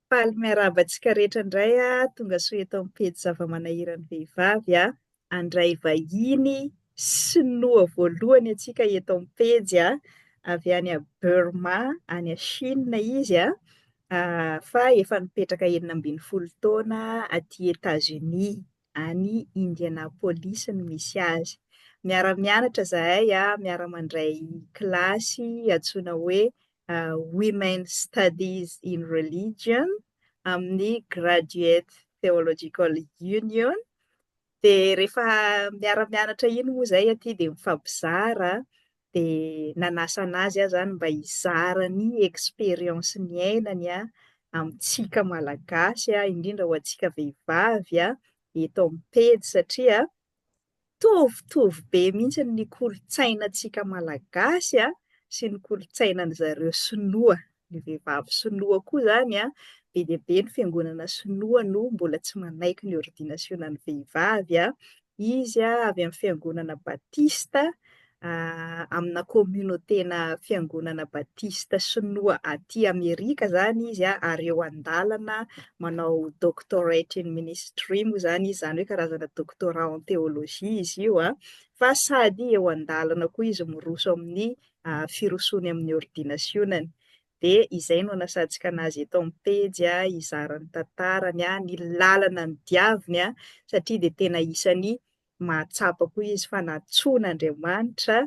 Faly miarabantsika rehetra indray tonga soa eto amin'ny pejy zava-manahiran'ny vehivavy andray vahiny Sinoa voalohany atsika eto amin'ny pejy avy any a Birma, any a Chine izy fa efa nipetraka 70 taona aty Etats-Unis, any Indianapolis no misy azy. Miara-mianatra zahay miara-mandray kilasy antsoina hoe Women Studies in Religion amin'ny Graduate Theological Union. Dia rehefa miara-mianatra iny moa zay aty dia mifampizara dia nanasa anazy zany mba hizara ny expérience ny ainany amintsika malagasy indrindra ho antsika vehivavy eto amin'ny pejy satria tovy be mihitsy ny kolontsainantsika malagasy sy ny kolontsainan'ny zareo Sinoa. Ny vehivavy Sinoa koa zany be dia be ny fiangonana Sinoa no mbola tsy manaiky ny ordinasionan'ny vehivavy izy avy amin'ny fiangonana Batista amina communauté-na fiangonana Batista Sinoa aty Amerika zany izy ary eo an-dalana manao doctorate in ministry moa zany izy, zany hoe karazana doctorat en théologie izy io fa sady eo an-dalana koa izy miroso amin'ny firosony amin'ny ordinasionany. Dia izay no nasantsika anazy eto amin'ny pejy izarany tantarany ny lalana ny diaviny satria dia tena isany mahatsapa koa izy fa natsoan'Andriamanitra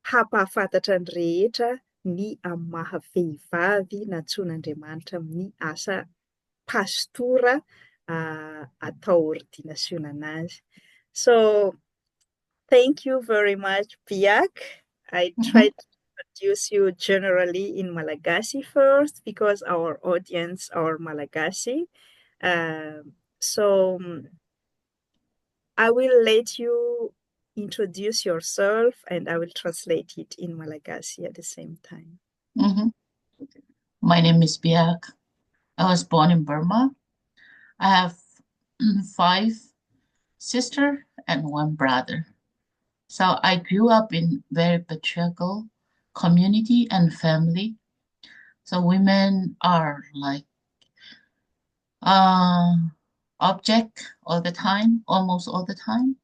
hampahafantatra ny rehetra ny amaha vehivavy natsoan'Andriamanitra amin'ny asa pastora atao ordinasionanazy. So thank you very much, Biak. I tried to introduce you generally in Malagasy first because our audience are Malagasy. So I will let you introduce yourself and I will translate it in Malagasy at the same time. My name is Biak. I was born in Burma. I have 5 sisters and 1 brother. So I grew up in very patriarchal community and family. So women are like object all the time, almost all the time,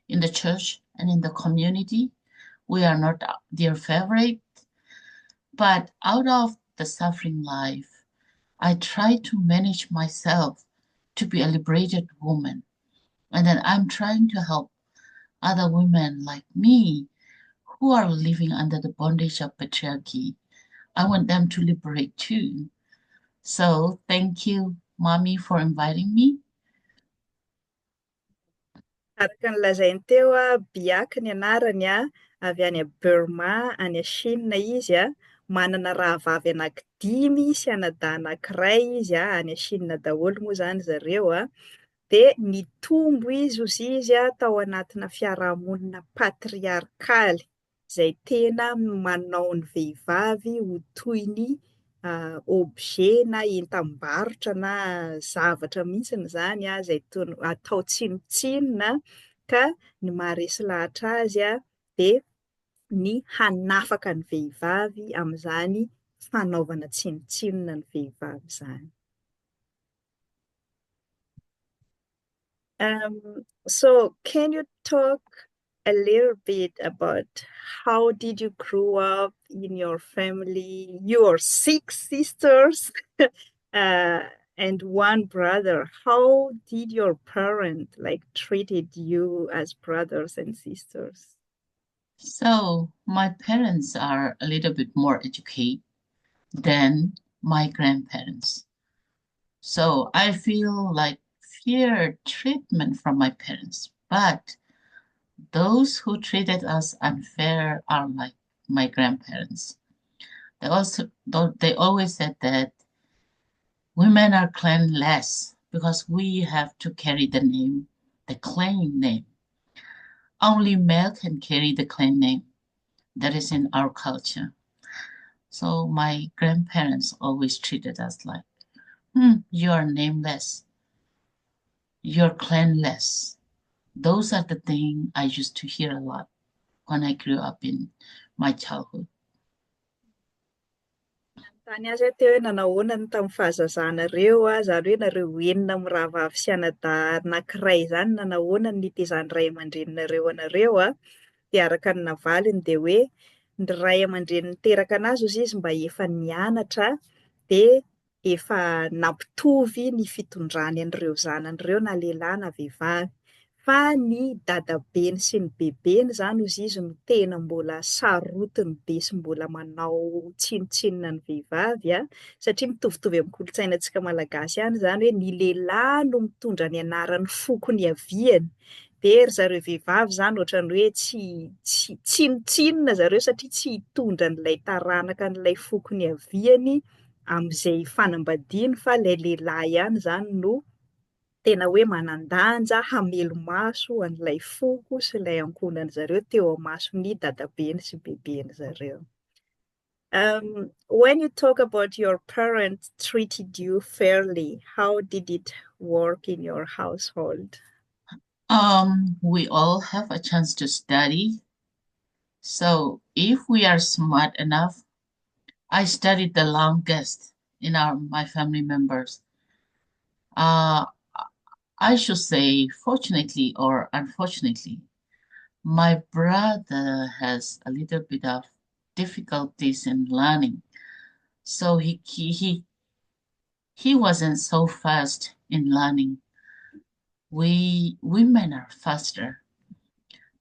in the church and in the community. We are not their favorite. But out of the suffering life, I try to manage myself to be a liberated woman. And then I'm trying to help other women like me who are living under the bondage of patriarchy. I want them to liberate too. So thank you, Mommy, for inviting me. Araka ny lazainy teo Biak ny anarany avy any a Burma, any a Chine izy manana rahavavy anaky 5 sy anadahy anankiray izy any a Chine daholo moa zany zareo dia nitombo izy tao anatina fiarahamonina patriarkaly izay tena manao ny vehivavy ho toy ny objet na entam-barotra na zavatra mihitsiny zany izay atao tsinotsinona ka ny maharesy lahatra azy dia ny hanafaka ny vehivavy amin'izany fanaovana tsinotsinona ny vehivavy zany. So can you talk a little bit about how did you grow up in your family? You are 6 sisters and 1 brother. How did your parents treated you as brothers and sisters? So my parents are a little bit more educated than my grandparents. So I feel like fair treatment from my parents, but those who treated us unfair are like my grandparents. They always said that women are clanless because we have to carry the name, the clan name. Only male can carry the clan name that is in our culture. So my grandparents always treated us like, you are nameless, you're clanless. Those are the things I used to hear a lot when I grew up in my childhood. Tany azy aho teo hoe nanahoana ny tamin'ny fahazazanareo zany hoe nareo enina mirahavavy sy anadahy anankiray zany nanahoana ny nitezan'ny ray aman-dreninareo anareo dia araka ny navaliny dia hoe ny ray aman-dreny niteraka anazy hozy izy mba efa nianatra dia efa nampitovy ny fitondrany an'ireo zanan'ireo na lehilahy na vehivavy. Fa ny dadabeny sy ny bebeny zany hozy izy no tena mbola sarotiny be sy mbola manao tsinotsinona ny vehivavy satria mitovitovy amin'ny kolontsainantsika malagasy ihany zany hoe ny lehilahy no mitondra ny anaran'ny foko ny aviany dia ry zareo vehivavy zany ohatran'ny hoe tsy tsinotsinona zareo satria tsy hitondra n'ilay taranaka n'ilay foko ny aviany amin'izay fanambadiany fa ilay lehilahy ihany zany no tena hoe manan-danja hamelo maso an'ilay foko sy ilay ankonany zareo teo amason'ny dadabeny sy bebeny zareo. When you talk about your parents treated you fairly, how did it work in your household? We all have a chance to study. So if we are smart enough, I studied the longest in my family members. I should say, fortunately or unfortunately, my brother has a little bit of difficulties in learning. So he wasn't so fast in learning. We women are faster.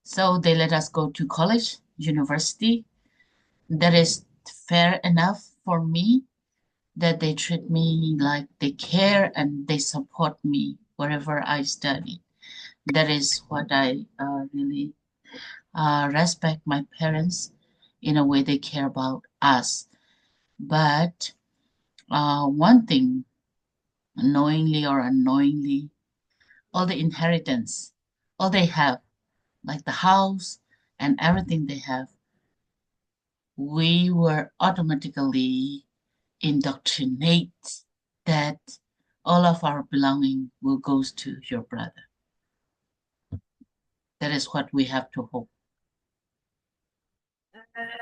So they let us go to college, university. That is fair enough for me that they treat me like they care and they support me wherever I study. That is what I really respect my parents in a way they care about us. But one thing, knowingly or unknowingly, all the inheritance, all they have, like the house and everything they have, we were automatically indoctrinate that all of our belonging will goes to your brother. That is what we have to hope.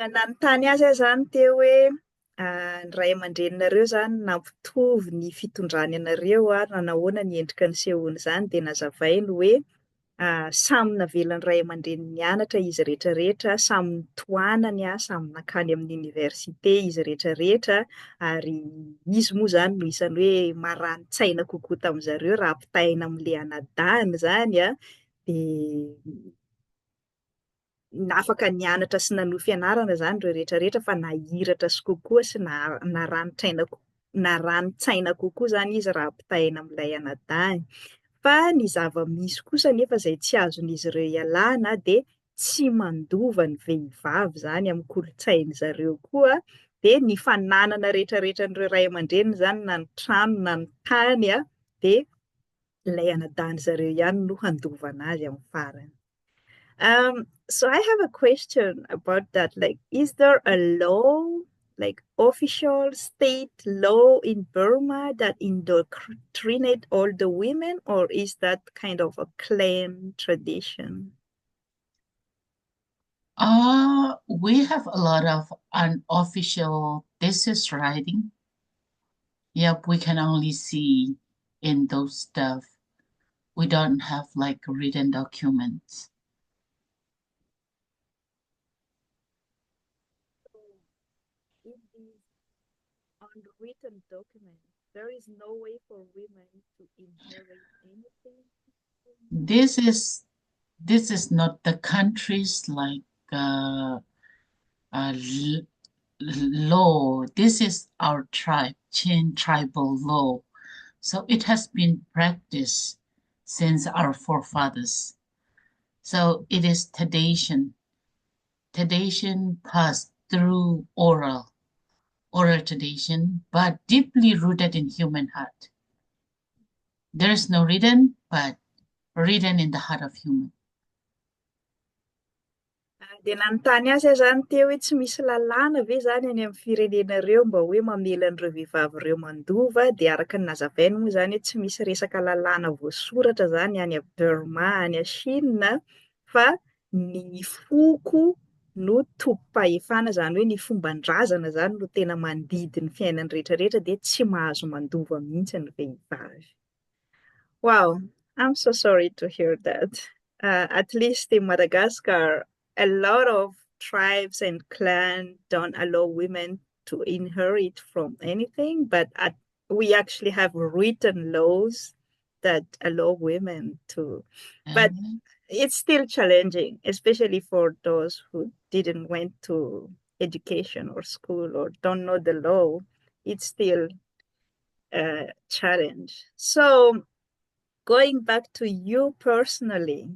Nanontany azy aho zany teo hoe ny ray aman-dreninareo zany nampitovy ny fitondrany anareo nanahoana ny endrika ny sehoany zany dia nazavainy hoe samy navelan'ny ray aman-dreny nianatra izy rehetrarehetra, samy nitoanany samy nakany amin'ny oniversite izy rehetrarehetra ary izy moa zany no isany hoe marani-tsaina kokoa tamin'izareo raha ampitaina amin'ilay anadahany zany dia afaka nianatra sy nanohy fianarana zany ireo rehetrarehetra fa nahiratra sy kokoa sy narani-tsaina kokoa zany izy raha ampitaina amin'ilay anadahany. Fa ny zava-misy kosa nefa izay tsy azon'izy ireo ialana dia tsy mandova ny vehivavy zany amin'ny kolontsainy zareo koa dia ny fananana rehetrarehetra n'ireo ray aman-dreny zany na ny trano na ny tany dia ilay anadahany zareo ihany no handovana azy amin'ny farany. So I have a question about that. Like, is there a law, like official state law in Burma that indoctrinate all the women, or is that kind of a clan tradition? We have a lot of unofficial thesis writing. Yep, we can only see in those stuff. We don't have like written documents. In these unwritten documents, there is no way for women to inherit anything. This is not the country's like law. This is our tribe, Chine tribal law. So it has been practiced since our forefathers. So it is tradition passed through oral tradition, but deeply rooted in human heart. There is no written, but written in the heart of human. Dia nanontany azy zany teo hoe tsy misy lalàna ve zany any amin'ny firenenareo mba hoe mamela an'ireo vehivavy ireo mandova, dia araka ny nazavainy moa zany hoe tsy misy resaka lalàna voasoratra zany any a Birma, any a Chine, fa ny foko no tompo-pahefana, zany hoe ny fomban-drazana zany no tena mandidy ny fiainany rehetrarehetra dia tsy mahazo mandova mihitsy ny vehivavy. Wow, I'm so sorry to hear that. At least in Madagascar, a lot of tribes and clans don't allow women to inherit from anything, but we actually have written laws that allow women to. But it's still challenging, especially for those who didn't went to education or school or don't know the law. It's still a challenge. So going back to you personally,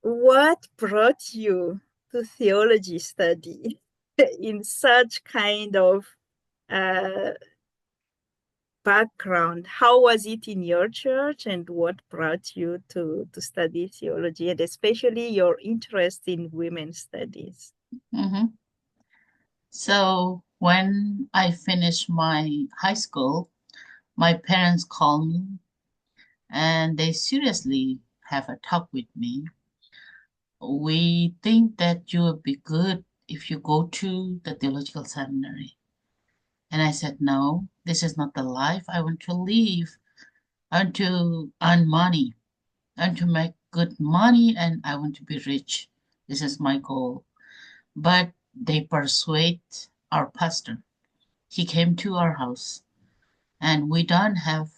what brought you to theology study in such kind of background? How was it in your church, and what brought you to study theology, and especially your interest in women's studies? So when I finished my high school, my parents called me and they seriously have a talk with me. We think that you would be good if you go to the theological seminary. And I said, no, this is not the life I want to live. I want to earn money. I want to make good money and I want to be rich. This is my goal. But they persuade our pastor. He came to our house and we don't have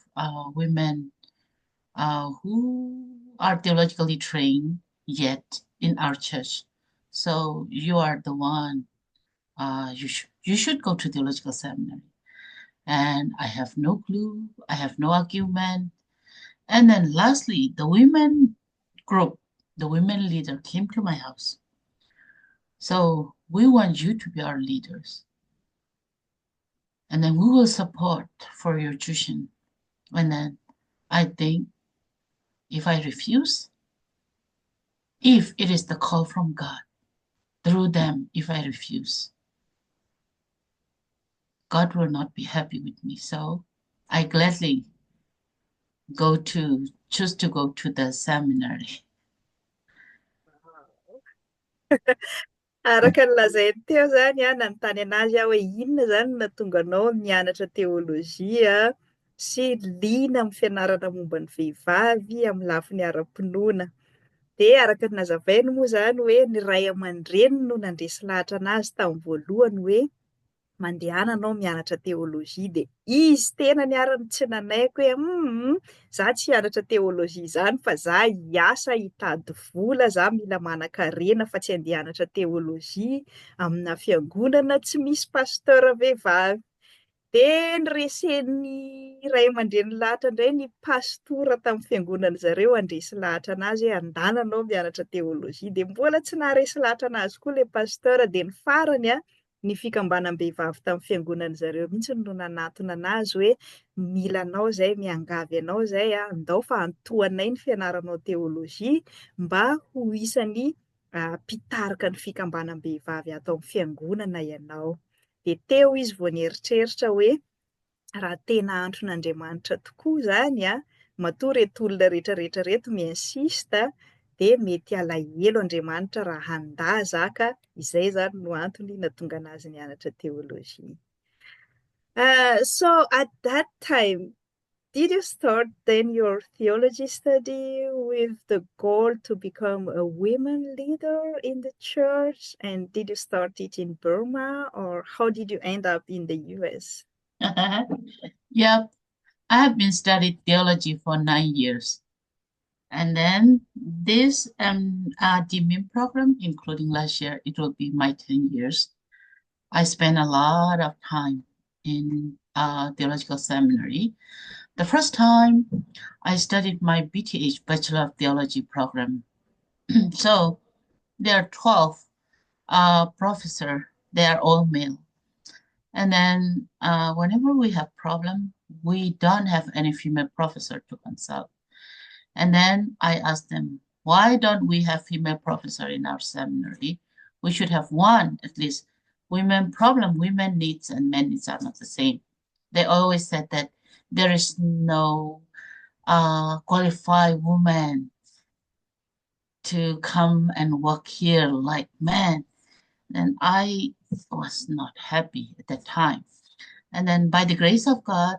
women who are theologically trained yet in our church. So you are the one. You should go to theological seminary. And I have no clue. I have no argument. And then lastly, the women group, the women leader came to my house. So we want you to be our leaders. And then we will support for your tuition. And then I think if I refuse, if it is the call from God, through them, if I refuse, God will not be happy with me. So I gladly choose to go to the seminary. Araka ny lazainy teo zany nanontany anazy hoe inona zany nahatonga anao nianatra teolojia sy liana amin'ny fianarana momba ny vehivavy amin'ny lafiny ara-pinoana. Dia araka ny nazavainy moa zany hoe ny ray aman-dreny no nandresy lahatra anazy tamin'ny voalohany hoe mandehana anao mianatra teolojia, dia izy tena niarany tsy nanaiko hoe za tsy hianatra teolojia zany fa za hiasa hitady vola, za mila manan-karena fa tsy andeha hianatra teolojia amina fiangonana tsy misy pasteur vehivavy. Dia nyresen'ny ray aman-dreny lahatra indray ny pastora tamin'ny fiangonana zareo andresy lahatra anazy hoe andana anao mianatra teolojia, dia mbola tsy naharesy lahatra anazy koa le pasteur. Dia ny farany ny fikambanan-behivavy tamin'ny fiangonana zareo mihitsy no nanatona anazy hoe mila anao zay, miangavy anao zay andao fa antoanay ny fianaranao teolojia mba ho isan'ny mpitarika ny fikambanan-behivavy ato amin'ny fiangonana ianao. Dia teo izy vao nieritreritra hoe raha tena antron'Andriamanitra tokoa zany matoa reto olona rehetrarehetra reto mi-insista, dia mety alahelo Andriamanitra raha handà zaka. Izay zany no antony nahatonga anazy nianatra teolojia. So at that time, did you start then your theology study with the goal to become a women leader in the church? And did you start it in Burma, or how did you end up in the US? Yep, I have been studying theology for 9 years. And then this DMIN program, including last year, it will be my 10 years. I spent a lot of time in theological seminary. The first time I studied my BTH, Bachelor of Theology program. So there are 12 professors. They are all male. And then whenever we have problem, we don't have any female professor to consult. And then I asked them, why don't we have female professor in our seminary? We should have one, at least. Women problem, women needs and men needs are not the same. They always said that there is no qualified woman to come and work here like man. And I was not happy at that time. And then by the grace of God,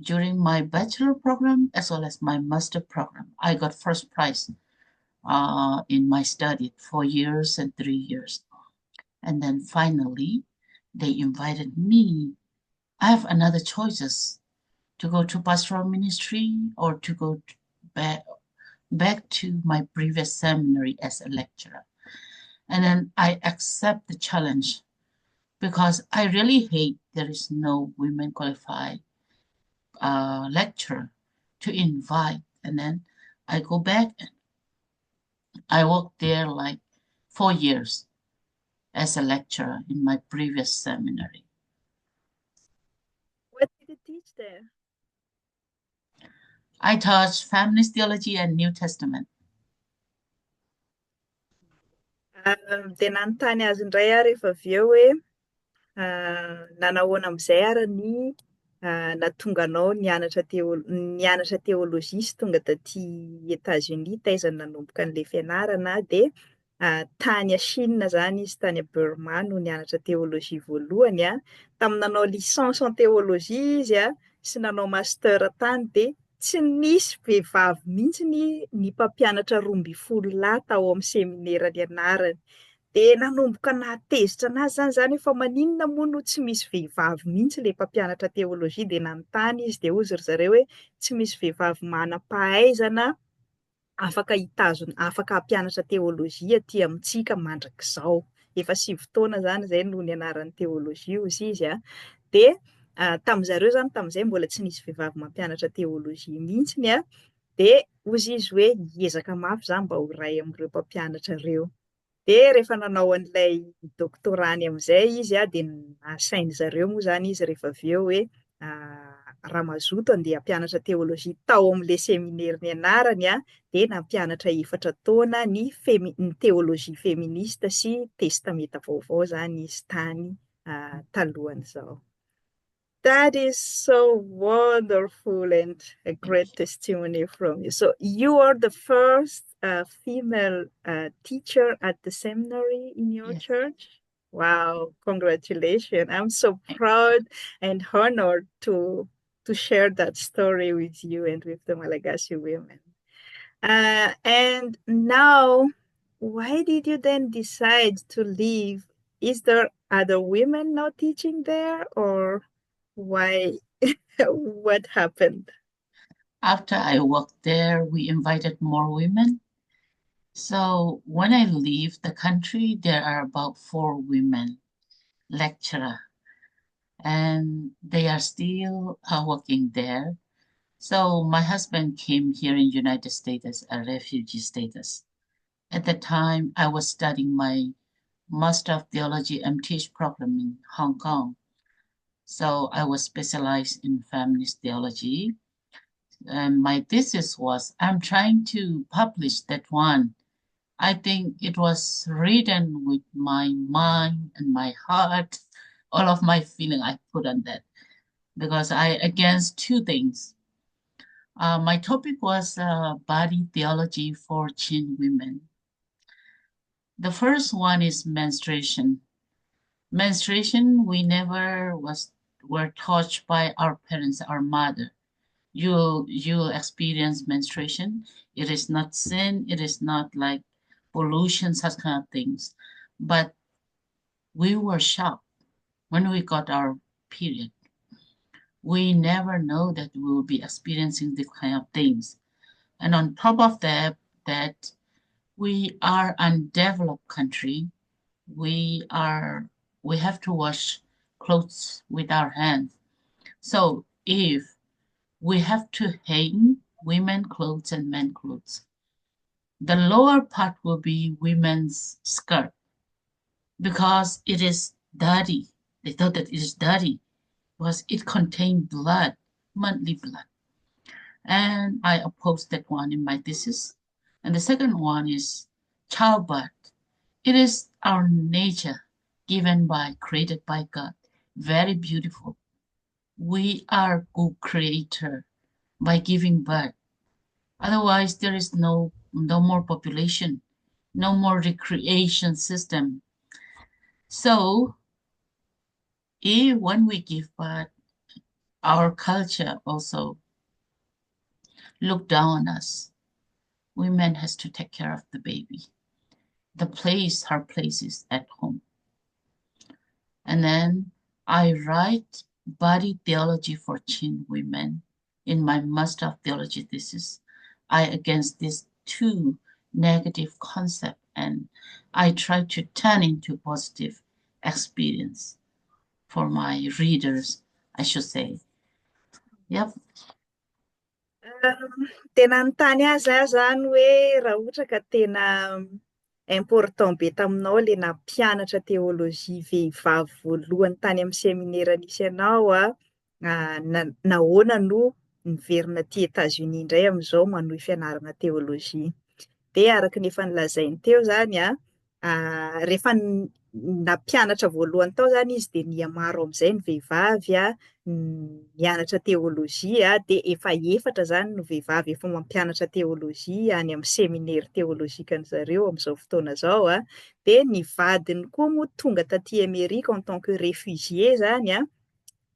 during my bachelor program as well as my master program, I got first prize in my study 4 years and 3 years. And then finally, they invited me. I have another choices to go to pastoral ministry or to go back to my previous seminary as a lecturer. And then I accept the challenge because I really hate there is no women qualified lecturer to invite. And then I go back and I worked there like 4 years as a lecturer in my previous seminary. What did you teach there? I taught feminist theology and New Testament. Dia nanontany azy indray aho rehefa avy eo hoe nanahoana amin'izay ary ny nahatonga anao nianatra teolojia sy tonga taty Etats-Unis taizany nanomboka an'ilay fianarana dia tany a Chine zany izy, tany a Birma no nianatra teolojia voalohany tamin'ny nanao licence en théologie izy sy nanao master tany dia tsy nisy vehivavy mihitsy ny mpampianatra 12 lahy tao amin'ny seminera nianarany. Dia nanomboka nahatezitra anazy zany fa maninona moa no tsy misy vehivavy mihitsy ilay mpampianatra teolojia, dia nanontany izy dia hozy ry zareo hoe tsy misy vehivavy manam-pahaizana afaka hampianatra teolojia aty amintsika mandrakizao. Efa 7 taona zany zay no nianaran'ny teolojia hozy izy dia tamin'izareo zany tamin'izay mbola tsy nisy vehivavy mampianatra teolojia mihitsiny dia hozy izy hoe hiezaka mafy zany mba ho ray amin'ireo mpampianatra ireo. Dia rehefa nanao an'ilay doktorany amin'izay izy dia nasainy zareo moa zany izy rehefa avy eo hoe raha mazoto andeha hampianatra teolojia tao amin'ilay seminery nianarany dia nampianatra 4 taona ny teolojia feminista sy testamenta vaovao zany izy tany talohan'izao. That is so wonderful and a great testimony from you. So you are the first female teacher at the seminary in your Yes. church? Wow, congratulations. I'm so proud and honored to share that story with you and with the Malagasy women. And now, why did you then decide to leave? Is there other women now teaching there, or why? What happened? After I worked there, we invited more women. So when I leave the country, there are about 4 women lecturer, and they are still working there. So my husband came here in United States as a refugee status. At the time, I was studying my Master of Theology MTH program in Hong Kong. So I was specialized in feminist theology. And my thesis was, I'm trying to publish that one. I think it was written with my mind and my heart, all of my feeling I put on that, because I against 2 things. My topic was body theology for Chin women. The first one is menstruation. Menstruation, we never were taught by our parents, our mother. You'll experience menstruation. It is not sin. It is not like pollution, such kind of things. But we were shocked when we got our period. We never know that we will be experiencing this kind of things. And on top of that we are undeveloped country. We have to wash clothes with our hands. So if we have to hang women clothes and men clothes, the lower part will be women's skirt because it is dirty. They thought that it is dirty because it contained blood, monthly blood. And I opposed that one in my thesis. And the second one is childbirth. It is our nature created by God. Very beautiful. We are good creator by giving birth. Otherwise, there is no more population, no more recreation system. So, when we give birth, our culture also look down on us. Women has to take care of the baby. Her place is at home. And then I write body theology for Chin women in my Master of Theology thesis. I against these two negative concepts, and I try to turn into positive experience for my readers, I should say. Yep. Tena anontany azy aho zany hoe raha ohatra ka tena important be taminao le nampianatra teolojia vehivavy voalohany tany amin'ny seminaire nisy ianao nahoana no niverina aty États-Unis indray amin'izao manohy fianarana teolojia. De araka ny efa nolazainy teo zany rehefa nampianatra voalohany tao zany izy de nia maro amin'izay ny vehivavy mianatra teolojia de efa efatra zany no vehivavy efa mampianatra teolojia any amin'ny Seminery Teolojika zareo amin'izao fotoana zao de ny vadiny koa moa tonga taty Amerika en tant que réfugié zany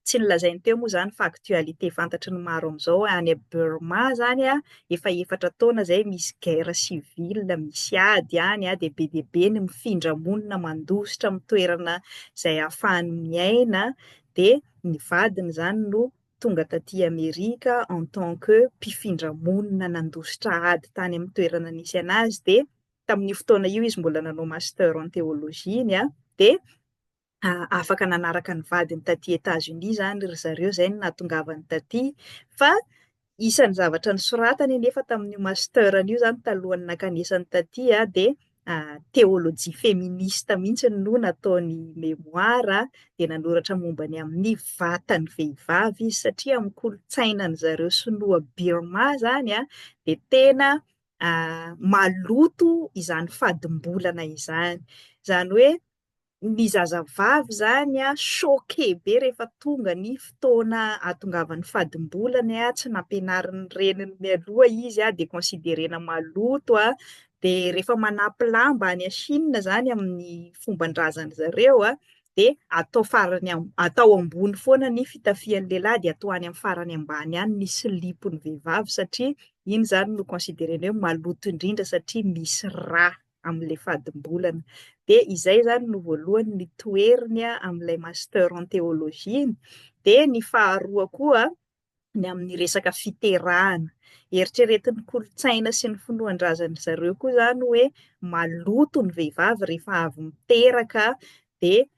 tsy nolazainy teo moa zany fa actualité fantatry ny maro amin'izao any Birma zany efa efatra taona zay misy guerre civile misy ady any de be ny mifindra monina mandositra amin'ny toerana izay ahafahany miaina de ny vadiny zany no tonga taty Amerika en tant que mpifindra monina nandositra ady tany amin'ny toerana nisy anazy de tamin'io fotoana io izy mbola nanao master en théologie de afaka nanaraka ny vadiny taty États-Unis zany ry zareo zay no nahatongavany taty fa isan'ny zavatra nisoratany nefa tamin'io master-n'io zany talohany nakanesany taty de teolojia feminista mihitsy no nataony mémoire de nanoratra momba ny amin'ny vatan'ny vehivavy satria amin'ny kolotsainany zareo Sinoa Birma zany de tena maloto izany fadim-bolana izany, zany hoe ny zazavavy zany choqué be rehefa tonga ny fotoana ahatongavan'ny fadim-bolany tsy nampianarin'ny reniny mialoha izy de considérena maloto de rehefa manapy lamba any Chine zany amin'ny fomban-drazany zareo de atao ambony foana ny fitafian'ny lehilahy de atao any amin'ny farany ambany any ny silipon'ny vehivavy satria iny zany no considérena hoe maloto indrindra satria misy rà amin'le fadim-bolana. De izay zany no voalohany ny toeriny amin'ilay master en théologie de ny faharoa koa ny amin'ny resaka fiterahana. Eritreretin'ny kolotsaina sy ny finoan-drazany zareo koa zany hoe maloto ny vehivavy rehefa avy miteraka de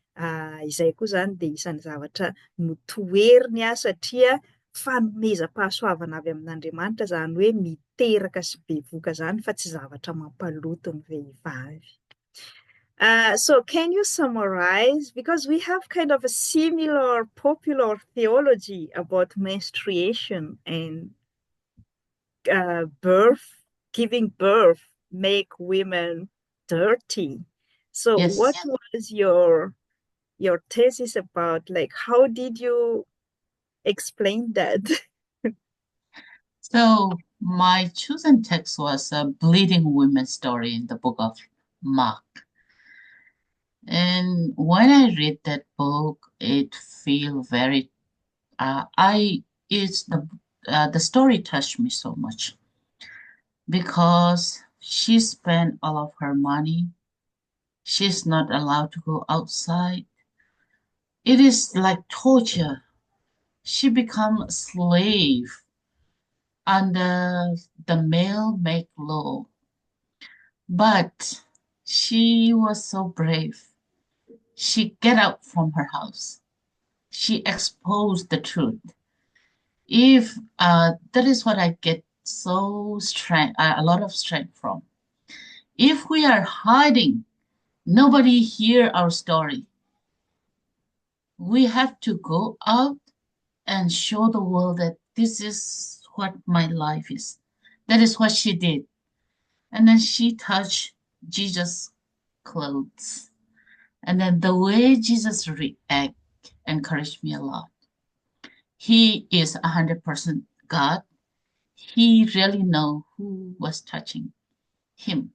izay koa zany de isan'ny zavatra notoeriny satria fanomezam-pahasoavana avy amin'Andriamanitra zany hoe miteraka sy bevoka zany fa tsy zavatra mampaloto ny vehivavy. So can you summarize, because we have kind of a similar popular theology about menstruation and giving birth make women dirty. So Yes. what was your thesis about? Like, how did you explain that? So my chosen text was a bleeding woman story in the book of Mark. And when I read that book, it feel very, the story touched me so much because she spent all of her money. She's not allowed to go outside. It is like torture. She become a slave under the male make law. But she was so brave. She get out from her house. She exposed the truth. If that is what I get so strength, a lot of strength from. If we are hiding, nobody hear our story. We have to go out and show the world that this is what my life is. That is what she did. And then she touched Jesus' clothes. And then the way Jesus react encouraged me a lot. He is 100% God. he really know who was touching him.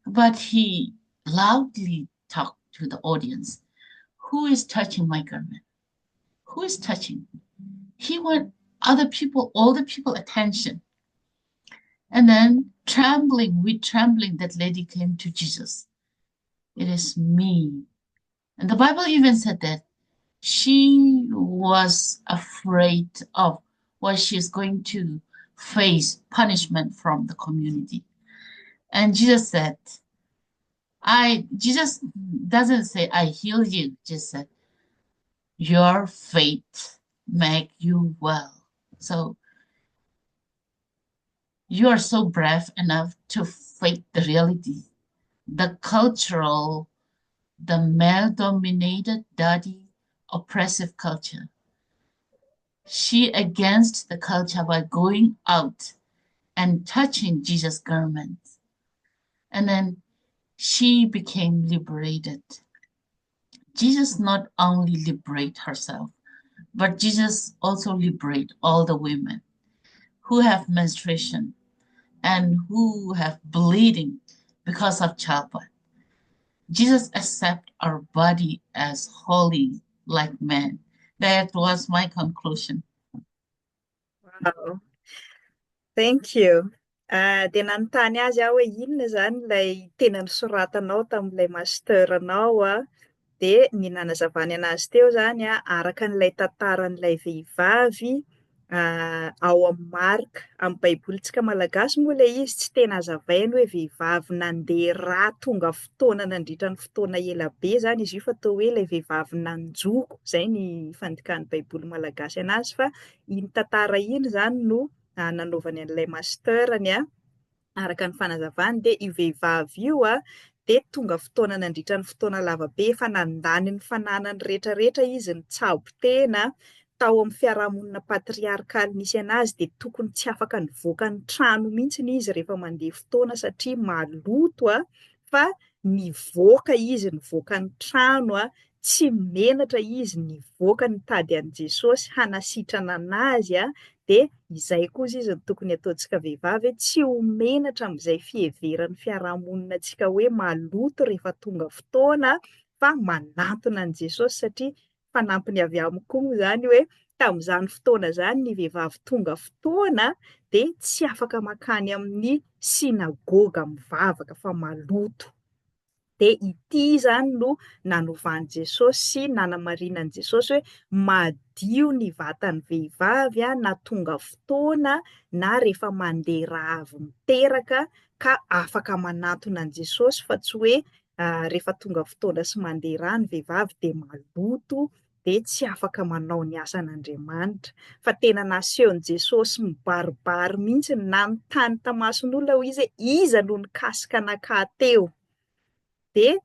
But he loudly talked to the audience. Who is touching my garment? Who is touching? He want other people, all the people attention. And then with trembling, that lady came to Jesus. It is me. And the Bible even said that she was afraid of what she's going to face punishment from the community. And Jesus said, Jesus doesn't say, I heal you. Just said, your faith make you well. So you are so brave enough to face the reality, the cultural, the male-dominated, dirty, oppressive culture. She against the culture by going out and touching Jesus' garment. And then she became liberated. Jesus not only liberate herself, but Jesus also liberate all the women who have menstruation and who have bleeding because of childbirth. Jesus accept our body as holy like man. That was my conclusion. Wow. Thank you. Dia nanontany azy aho hoe inona zany ilay tena nosoratanao tamin'ilay masteranao dia ny nanazavany anazy teo zany araka n'ilay tantaran'ilay vehivavy ao amin'ny marika amin'ny baibolitsika malagasy moa ilay izy tsy tena hazavainy hoe vehivavy nandeha rà tonga fotoana nandritra ny fotoana ela be zany izy io fa tao hoe ilay vehivavy nanjoko, zay ny fandikan'ny baiboly malagasy anazy, fa iny tantara iny zany no nanaovany an'ilay masterany araka ny fanazavany. Dia io vehivavy io dia tonga fotoana nandritra ny fotoana lavabe efa nandany ny fananany rehetrarehetra izy, ny tsabo-tena tao amin'ny fiarahamonina patriarkaly nisy anazy, dia tokony tsy afaka nivoaka ny trano mihitsy izy rehefa mandeha fotoana satria maloto fa nivoaka izy, nivoaka ny trano tsy menatra izy, nivoaka nitady an' Jesosy hanasitrana anazy dia izay kosa izy ny tokony ataontsika vehivavy, tsy ho menatra amin'izay fiheveran'ny fiarahamonina antsika hoe maloto rehefa tonga fotoana, fa manantona an' Jesosy satria fanampiny avy aminy koa moa zany hoe tamin'izany fotoana zany ny vehivavy tonga fotoana dia tsy afaka makany amin'ny sinagoga mivavaka fa maloto. Dia ity zany no nanovan'i Jesosy sy nanamarinan'i Jesosy hoe madio ny vatan'ny vehivavy na tonga fotoana na rehefa mandeha rà avy miteraka ka afaka manantona an' Jesosy, fa tsy hoe rehefa tonga fotoana sy mandeha rà ny vehivavy dia maloto dia tsy afaka manao ny asan'Andriamanitra. Fa tena nasehon'i Jesosy mibaribary mihitsy, nanontany tamason'olona ho izy iza no nikasika nakà teo. Dia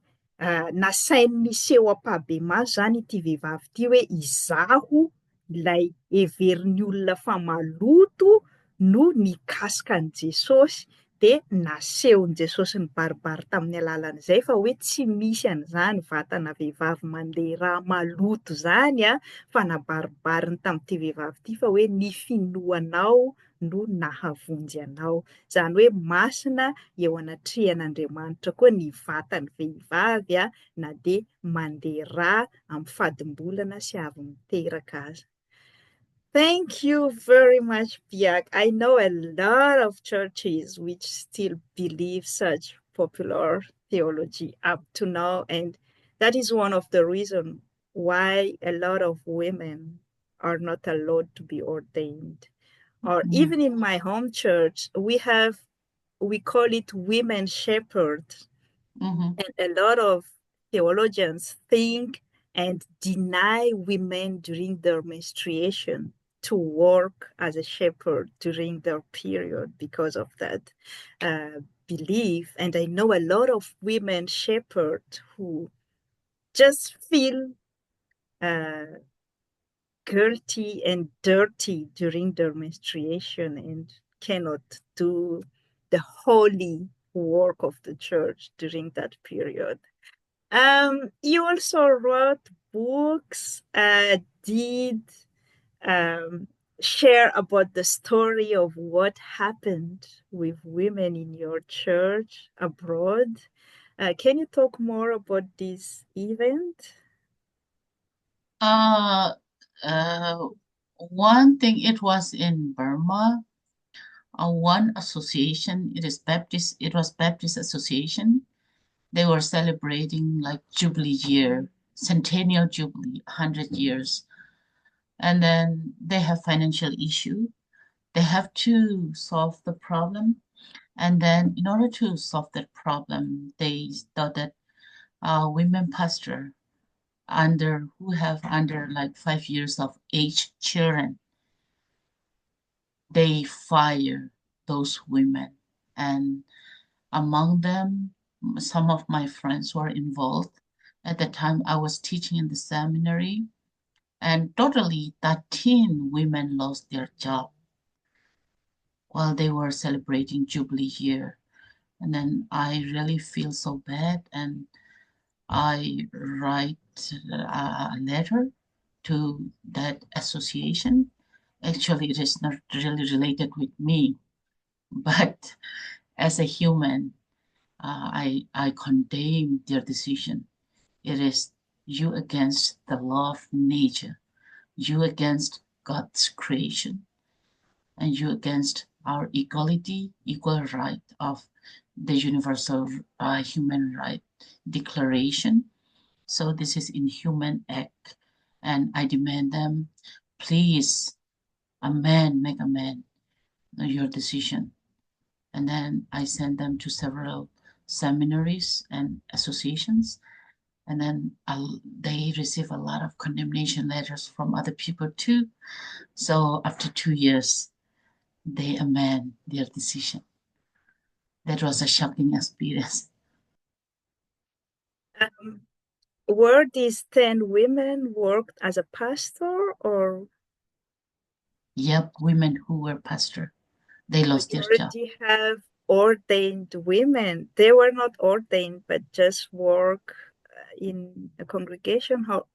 nasainy niseho ampahabe maso zany ity vehivavy ity hoe izaho ilay heverin'ny olona fa maloto no nikasika an'i Jesosy. Dia nasehon'i Jesosy ny baribary tamin'ny alalan'izay fa hoe tsy misy an'izany vatana vehivavy mandeha rà maloto zany fa nabaribariny tamin'ity vehivavy ity fa hoe ny finoanao no nahavonjy anao. Zany hoe masina eo anatrehan'Andriamanitra koa ny vatan'ny vehivavy na dia mandeha rà amin'ny fadim-bolana sy avy miteraka aza. Thank you very much, Biak. I know a lot of churches which still believe such popular theology up to now, and that is one of the reasons why a lot of women are not allowed to be ordained. Or even in my home church, we call it women shepherds. And a lot of theologians think and deny women during their menstruation to work as a shepherd during their period because of that belief. And I know a lot of women shepherds who just feel guilty and dirty during their menstruation and cannot do the holy work of the church during that period. You also wrote books, did share about the story of what happened with women in your church abroad. Can you talk more about this event? One thing, it was in Burma. One association, it was Baptist Association. They were celebrating like Jubilee year, Centennial Jubilee, 100 years. And then they have financial issue. They have to solve the problem. And then in order to solve that problem, they thought that women pastor who have under like 5 years of age children, they fire those women. And among them, some of my friends were involved. At the time, I was teaching in the seminary, and totally 13 women lost their job while they were celebrating Jubilee year. And then I really feel so bad, and I write a letter to that association. Actually, it is not really related with me, but as a human, I condemn their decision. It is you against the law of nature, you against God's creation, and you against our equality, equal right of the Universal Human Right Declaration. So this is inhuman act, and I demand them, please, make amend your decision. And then I send them to several seminaries and associations, and then they receive a lot of condemnation letters from other people too. So after 2 years, they amend their decision. That was a shocking experience. Were these 10 women worked as a pastor, or? Yep, women who were pastor. They lost their job. Majority have ordained women. They were not ordained, but just work in a congregation. How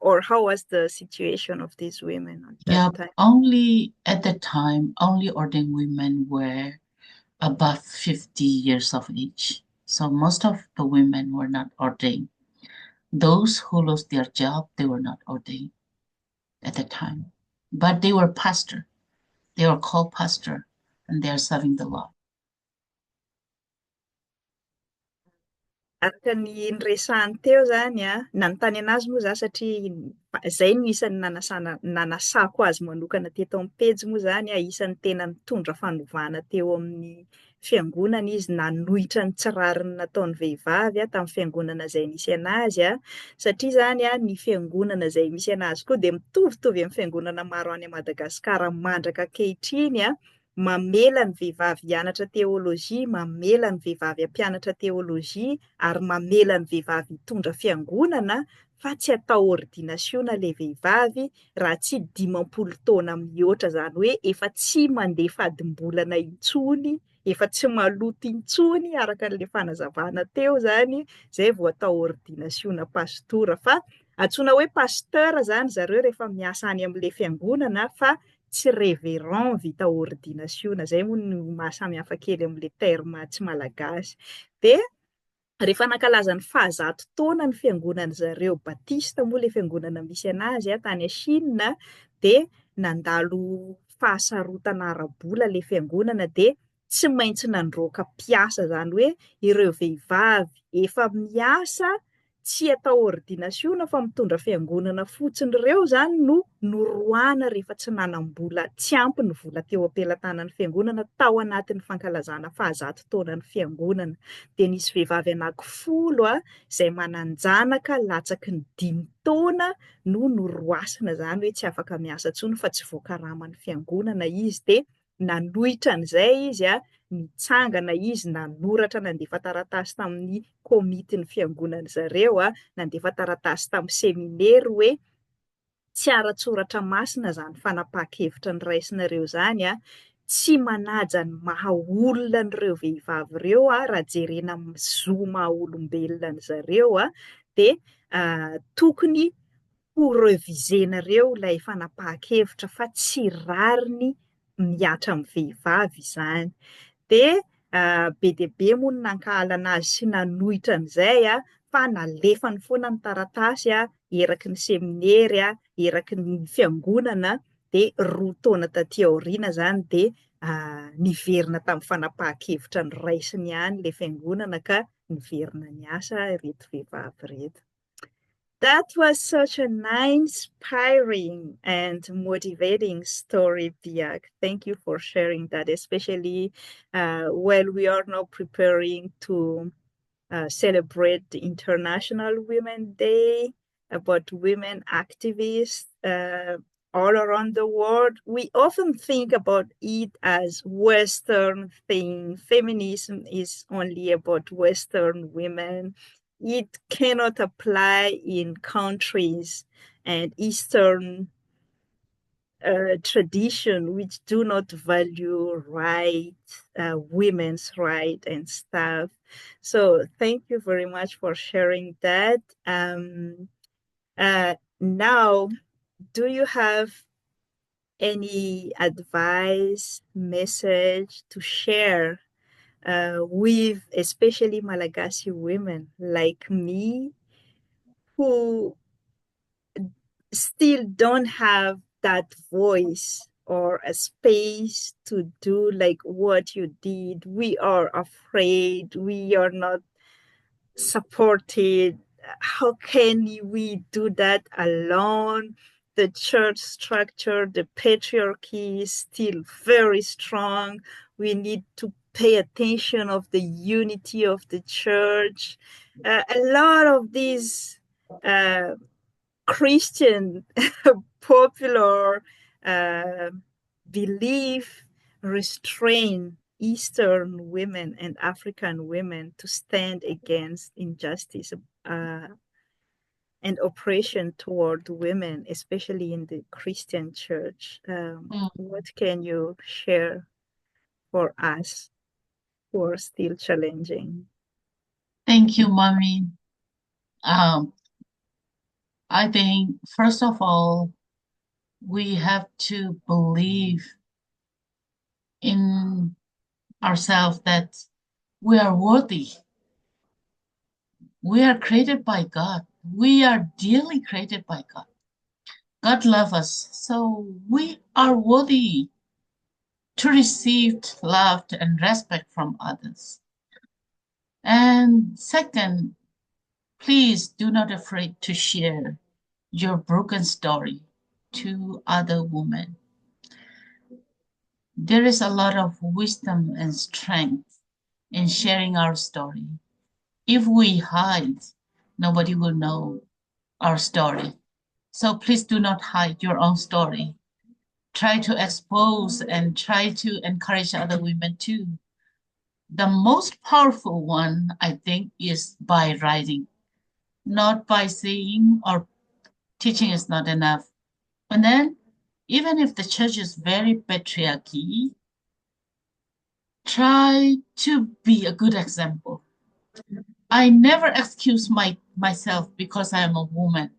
was the situation of these women at that time? Only at the time, only ordained women were above 50 years of age. So most of the women were not ordained. Those who lost their job, they were not ordained at the time. But they were pastor. They were called pastor, and they are serving the Lord. Araka ny niresahany teo zany nanontany anazy moa za satria zay no isan'ny nanasako azy manokana teto amin'ny pejy moa zany isan'ny tena nitondra fanovana teo amin'ny fiangonana izy, nanohitra ny tsirariny nataon'ny vehivavy tamin'ny fiangonana izay nisy anazy satria zany ny fiangonana izay misy anazy koa dia mitovitovy amin'ny fiangonana maro any Madagasikara mandraka ankehitriny mamela ny vehivavy hianatra teolojia, mamela ny vehivavy hampianatra teolojia, ary mamela ny vehivavy hitondra fiangonana, fa tsy atao ordinasiona ilay vehivavy raha tsy 15 taona mihoatra, zany hoe efa tsy mandeha fadimbolana intsony, efa tsy maloto intsony araka an'ilay fanazavana teo zany, zay vao atao ordinasiona pastora. Fa antsoina hoe pasteur zany zareo rehefa miasa any amin'ilay fiangonana, fa tsy révérend vita ordinasiona. Zay moa no mahasamihafa kely amin'ilay terme tsy malagasy. Dia rehefa nankalaza ny 100 taona ny fiangonana zareo Batista moa ilay fiangonana misy anazy tany Chine, dia nandalo fahasarotana ara-bola ilay fiangonana, dia tsy maintsy nandroaka mpiasa, zany hoe ireo vehivavy efa miasa tsy atao ordinasiona fa mitondra fiangonana fotsiny ireo zany no noroana rehefa tsy nanam-bola, tsy ampy ny vola teo am-pelatanan'ny fiangonana tao anatin'ny fankalazana 100 taona ny fiangonana. Dia nisy vehivavy anankifolo izay mananjanaka latsaky ny 5 taona no noroasina, zany hoe tsy afaka miasa intsony fa tsy voakaraman'ny fiangonana izy. Dia nanohitra an'izay izy nitsangana izy, nanoratra, nandefa taratasy tamin'ny komitin'ny fiangonana zareo nandefa taratasy tamin'ny seminery hoe tsy ara-tsoratra masina zany fanapahan-kevitra ny raisinareo zany tsy manaja ny maha olona n'ireo vehivavy ireo raha jerena amin'ny zo maha olombelona ny zareo dia tokony ho revisenareo ilay fanapahan-kevitra fa tsy rariny miatra amin'ny vehivavy izany. Dia be dia be moa no nankahalana azy sy nanohitra an'izay fa nalefany foana ny taratasy eraky ny seminery eraky ny fiangonana dia 2 taona taty aoriana zany dia niverina tamin'ny fanapahan-kevitra ny raisiny ihany ilay fiangonana ka niverina niasa reto vehivavy reto. That was such an inspiring and motivating story, Biak. Thank you for sharing that, especially while we are now preparing to celebrate the International Women's Day, about women activists all around the world. We often think about it as Western thing. Feminism is only about Western women. It cannot apply in countries and Eastern tradition which do not value women's right and stuff. So thank you very much for sharing that. Now, do you have any advice, message to share with especially Malagasy women like me who still don't have that voice or a space to do like what you did? We are afraid, we are not supported. How can we do that alone? The church structure, the patriarchy is still very strong. We need to pay attention of the unity of the church. A lot of these Christian popular belief restrain Eastern women and African women to stand against injustice and oppression toward women, especially in the Christian church. What can you share for us who are still challenging? Thank you, Mommy. I think, first of all, we have to believe in ourselves that we are worthy. We are created by God. We are dearly created by God. God loves us, so we are worthy to receive love and respect from others. And second, please do not afraid to share your broken story to other women. There is a lot of wisdom and strength in sharing our story. If we hide, nobody will know our story. So please do not hide your own story. Try to expose and try to encourage other women too. The most powerful one, I think, is by writing, not by saying or teaching is not enough. And then, even if the church is very patriarchy, try to be a good example. I never excuse myself because I am a woman.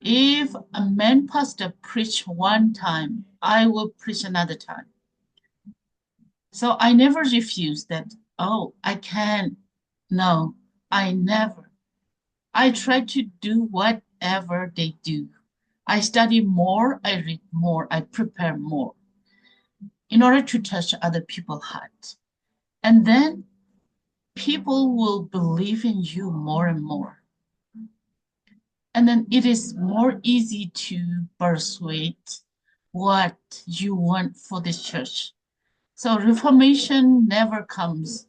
If a man pastor preach one time, I will preach another time. So I never refuse that, oh, I can't. No, I never. I try to do whatever they do. I study more, I read more, I prepare more in order to touch other people's hearts. And then people will believe in you more and more. And then it is more easy to persuade what you want for the church. So reformation never comes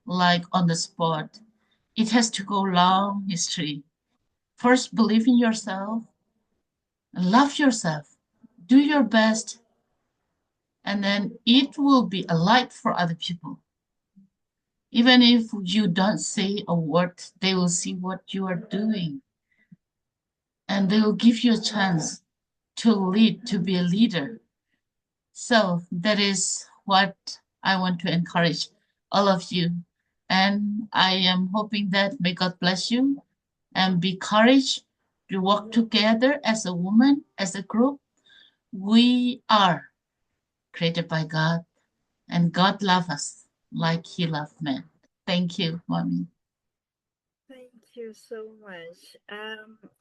like on the spot. It has to go long history. First, believe in yourself, love yourself, do your best, and then it will be a light for other people. Even if you don't say a word, they will see what you are doing. And they will give you a chance to lead, to be a leader. So that is what I want to encourage all of you. And I am hoping that may God bless you and be courage to work together as a woman, as a group. We are created by God, and God loves us like He loved men. Thank you, Mommy. Thank you so much.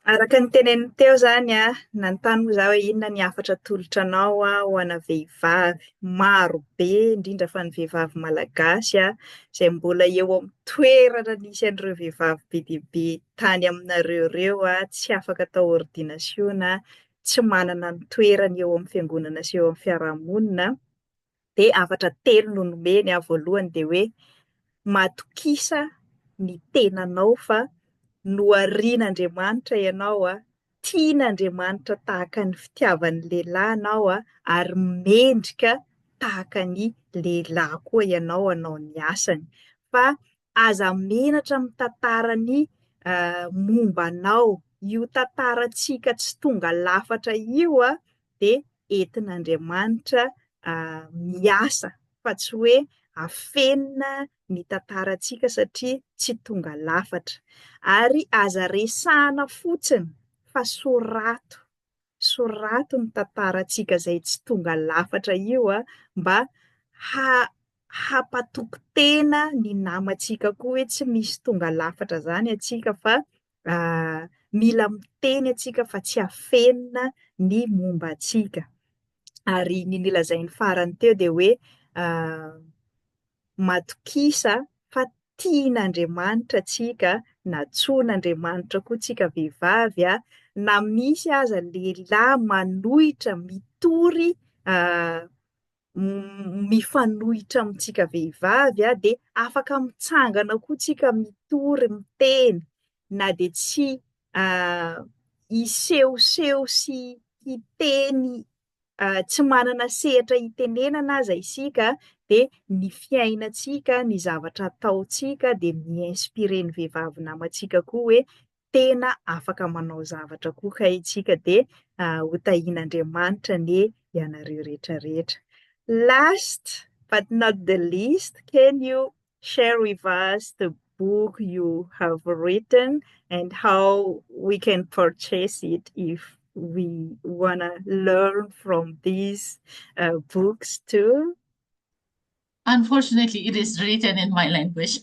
Araka ny teneniny teo zany nanontany mo zaho hoe inona ny hafatra tolotranao ho ana vehivavy maro be, indrindra fa ny vehivavy malagasy izay mbola eo amin'ny toerana nisy an'ireo vehivavy be dia be tany aminareo ireo tsy afaka atao ordinasiona, tsy manana ny toerana eo amin'ny fiangonana sy eo amin'ny fiarahamonina. Dia hafatra telo no nomeny voalohany dia hoe matokisa ny tenanao fa noharian'Andriamanitra ianao tian'Andriamanitra tahaka ny fitiavan'ny lehilahy ianao ary mendrika tahaka ny lehilahy koa ianao hanao ny asany. Fa aza menatra amin'ny tantarany mombanao, io tantarantsika tsy tonga lafatra io dia entin'Andriamanitra miasa fa tsy hoe afenina ny tantarantsika satria tsy tonga lafatra. Ary aza resahana fotsiny fa sorato ny tantarantsika izay tsy tonga lafatra io mba hapatoky tena ny namantsika koa hoe tsy misy tonga lafatra zany atsika fa mila miteny atsika fa tsy afenina ny momba atsika. Ary ny nilazainy farany teo dia hoe matokisa fa tian'Andriamanitra atsika, natsoan'Andriamanitra koa tsika vehivavy na misy aza lehilahy manohitra mitory mifanohitra amintsika vehivavy dia afaka mitsangana koa tsika mitory miteny na dia tsy hisehoseho sy hiteny tsy manana sehatra hitenenana aza isika dia ny fiainantsika, ny zavatra ataontsika dia mi-inspire ny vehivavy namantsika koa hoe tena afaka manao zavatra koa ka itsika dia ho tahian'Andriamanitra ianareo rehetrarehetra. Last but not the least, can you share with us the book you have written and how we can purchase it if we want to learn from these books too? Unfortunately, it is written in my language.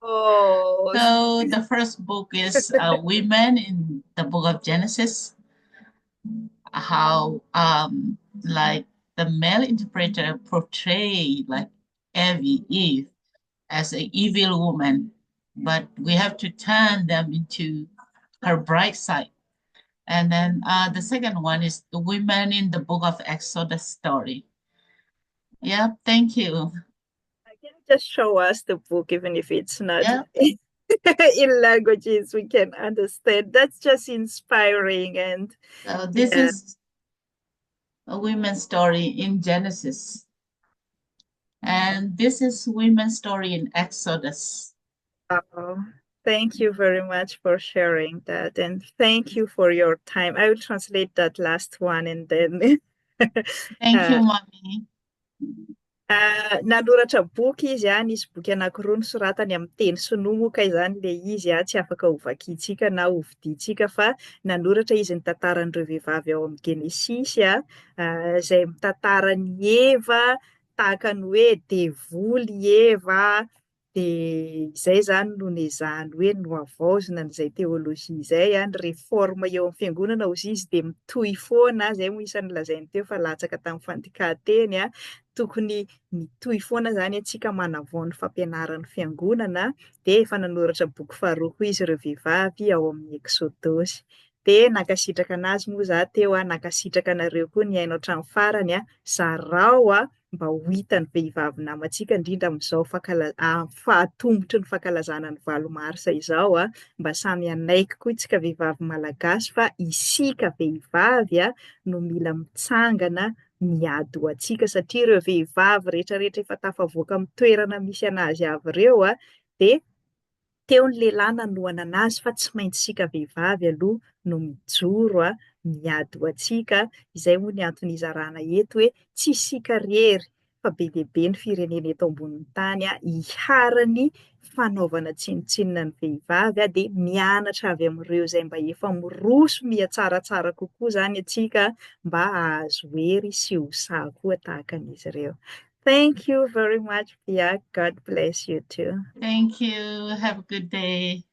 Oh. So the first book is Women in the Book of Genesis. How like the male interpreter portrayed like Eve as an evil woman, but we have to turn them into her bright side. And then the second one is the Women in the Book of Exodus story. Yeah, thank you. Can you just show us the book, even if it's not in languages we can understand? That's just inspiring. And this is a women's story in Genesis. And this is women's story in Exodus. Oh, thank you very much for sharing that. And thank you for your time. I will translate that last one and then... Thank you, Mommy. Nanoratra boky izy nisy boky anankiroa nosoratany amin'ny teny sinoa moa ka izany le izy tsy afaka ho vakiantsika na ho vidintsika fa nanoratra izy ny tantaran'ireo vehivavy ao amin'ny Genesis izay mitantara ny Eva tahaka ny hoe devoly Eva dia izay zany no nezahany hoe no avaozina n'izay teolojia izay ny reforma eo amin'ny fiangonana ozy izy dia mitohy foana izay mo isan'ny lazainy teo fa latsaka tamin'ny fandikahanteny tokony mitohy foana zany atsika manavao ny fampianaran'ny fiangonana dia efa nanoratra boky faharoa koa izy ireo vehivavy ao amin'ny Exodosy. Dia nakasitraka anazy moa za teo nakasitraka anareo koa ny hainao hatramin'ny farany zarao mba ho hitan'ny vehivavy namantsika indrindra amin'izao fahatombotry ny fankalazana ny valo marsa izao mba samy anaiky koa itsika vehivavy malagasy fa isika vehivavy no mila mitsangana miady ho antsika satria ireo vehivavy rehetrarehetra efa tafavoaka amin'ny toerana misy anazy avy ireo dia teo ny lehilahy nanohana anazy fa tsy maintsy sika vehivavy aloha no mijoro miady ho antsika. Izay moa ny antony izarana eto hoe tsy sika rery fa be dia be ny firenena eto ambonin'ny tany hiharany fanaovana tsinotsinona ny vehivavy dia mianatra avy amin'ireo izay mba efa miroso mihatsaratsara kokoa zany antsika mba hahazo hery sy ho sahy koa tahaka an'izy ireo. Thank you very much, Biak. God bless you too. Thank you. Have a good day.